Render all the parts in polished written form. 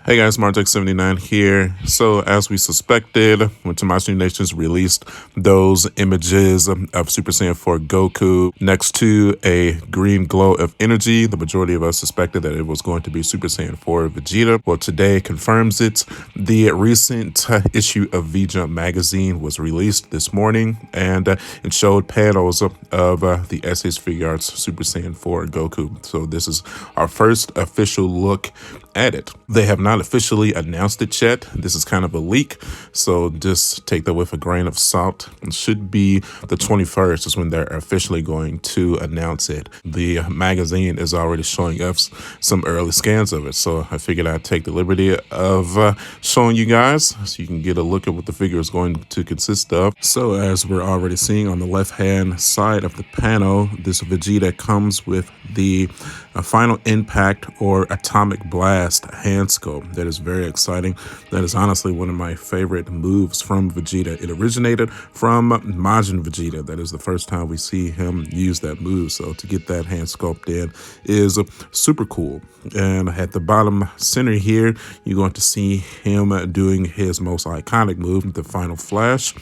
Hey guys, Martech79 here. So as we suspected, when Tamashii Nations released those images of Super Saiyan 4 Goku next to a green glow of energy, the majority of us suspected that it was going to be Super Saiyan 4 Vegeta. Well, today confirms it. The recent issue of Vegeta magazine was released this morning, and it showed panels of the SS Figuarts Super Saiyan 4 Goku. So this is our first official look at it. They have not officially announced it yet. This is kind of a leak, so just take that with a grain of salt. It should be the 21st is when they're officially going to announce it. The magazine is already showing us some early scans of it, so I figured I'd take the liberty of showing you guys so you can get a look at what the figure is going to consist of. So as we're already seeing on the left hand side of the panel, this Vegeta comes with the final impact or atomic blast hand sculpt. That is very exciting. That is honestly one of my favorite moves from Vegeta. It originated from Majin Vegeta. That is the first time we see him use that move. So to get that hand sculpt in is super cool. And at the bottom center here, you're going to see him doing his most iconic move, the final flash.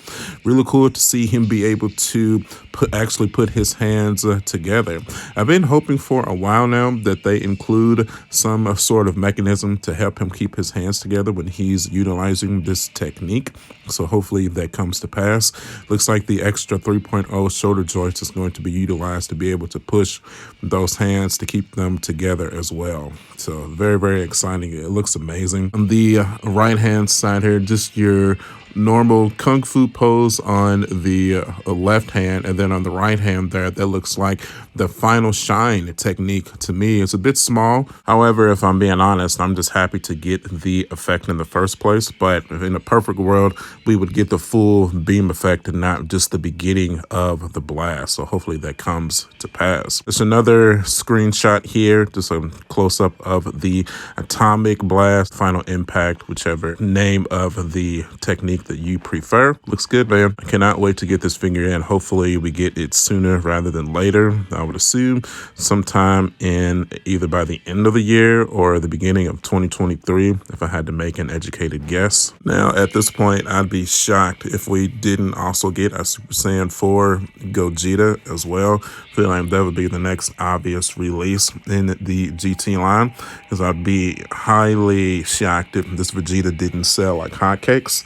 Really cool to see him be able to actually put his hands together. I've been hoping for a while now that they include some sort of mechanism to help him keep his hands together when he's utilizing this technique. So hopefully that comes to pass. Looks like the extra 3.0 shoulder joist is going to be utilized to be able to push those hands to keep them together as well. So very, very exciting. It looks amazing. On the right hand side here, just your normal kung fu pose on the left hand, and then on the right hand there, that looks like the final shine technique. To me, it's a bit small. However, if I'm being honest, I'm just happy to get the effect in the first place. But in a perfect world, we would get the full beam effect and not just the beginning of the blast. So hopefully that comes to pass. There's another screenshot here, just a close-up of the atomic blast, final impact, whichever name of the technique that you prefer. Looks good, man. I cannot wait to get this figure in. Hopefully we get it sooner rather than later. I would assume sometime in either by the end of the year or the beginning of 2023, if I had to make an educated guess. Now, at this point, I'd be shocked if we didn't also get a Super Saiyan 4 Gogeta as well. I feel like that would be the next obvious release in the GT line, because I'd be highly shocked if this Vegeta didn't sell like hotcakes.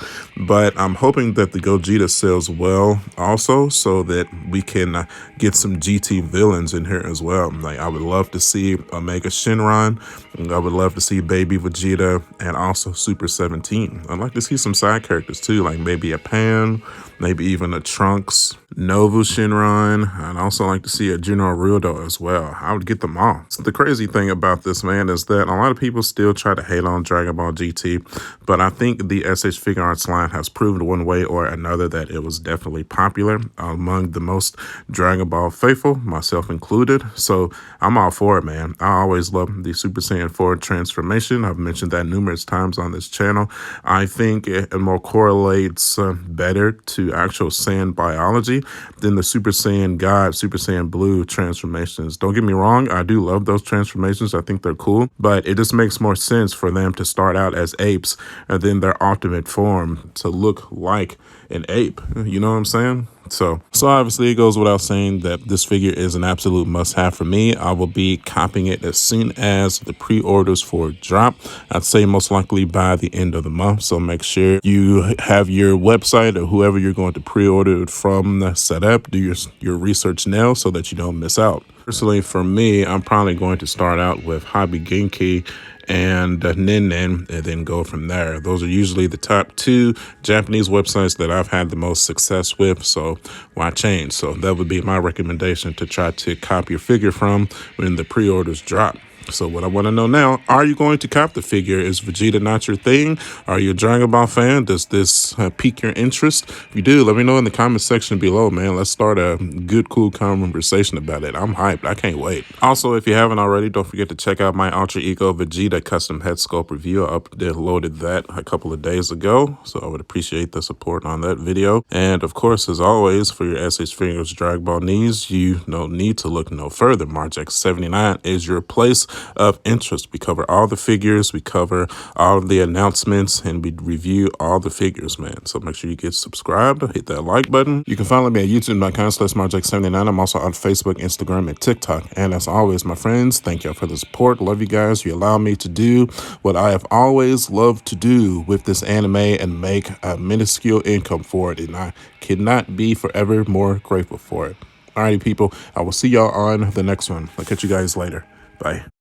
But I'm hoping that the Gogeta sells well also, so that we can get some GT villains in here as well. Like, I would love to see Omega Shenron. I would love to see Baby Vegeta and also Super 17. I'd like to see some side characters too, like maybe a Pan, maybe even a Trunks, Novu Shenron. I'd also like to see a General Rildo as well. I would get them all. So the crazy thing about this, man, is that a lot of people still try to hate on Dragon Ball GT, but I think the SH Figuarts line has proven one way or another that it was definitely popular among the most Dragon Ball faithful, myself included. So I'm all for it, man. I always love the Super Saiyan 4 transformation. I've mentioned that numerous times on this channel. I think it more correlates better to actual Saiyan biology than the Super Saiyan God, Super Saiyan Blue transformations. Don't get me wrong, I do love those transformations. I think they're cool, but it just makes more sense for them to start out as apes and then their ultimate form to look like an ape. You know what I'm saying? So obviously it goes without saying that this figure is an absolute must-have for me. I will be copying it as soon as the pre-orders for it drop. I'd say most likely by the end of the month. So make sure you have your website or whoever you're going to pre-order it from set up. Do your research now so that you don't miss out. Personally, for me, I'm probably going to start out with Hobby Genki and Nin and then go from there. Those are usually the top two Japanese websites that I've had the most success with, so why change? So that would be my recommendation to try to cop your figure from when the pre-orders drop. So what I want to know now, are you going to cop the figure? Is Vegeta not your thing? Are you a Dragon Ball fan? Does this pique your interest? If you do, let me know in the comment section below, man. Let's start a good, cool conversation about it. I'm hyped. I can't wait. Also, if you haven't already, don't forget to check out my Ultra Ego Vegeta custom head sculpt review. I uploaded that a couple of days ago, so I would appreciate the support on that video. And of course, as always, for your SH Figures Dragon Ball needs, you no need to look no further. Martech79 is your place of interest. We cover all the figures, we cover all of the announcements, and we review all the figures, man. So make sure you get subscribed, hit that like button. You can follow me at youtube.com/marjake79. I'm also on Facebook, Instagram, and TikTok. And as always, my friends, thank y'all for the support. Love you guys. You allow me to do what I have always loved to do with this anime and make a minuscule income for it. And I cannot be forever more grateful for it. Alrighty, people. I will see y'all on the next one. I'll catch you guys later. Bye.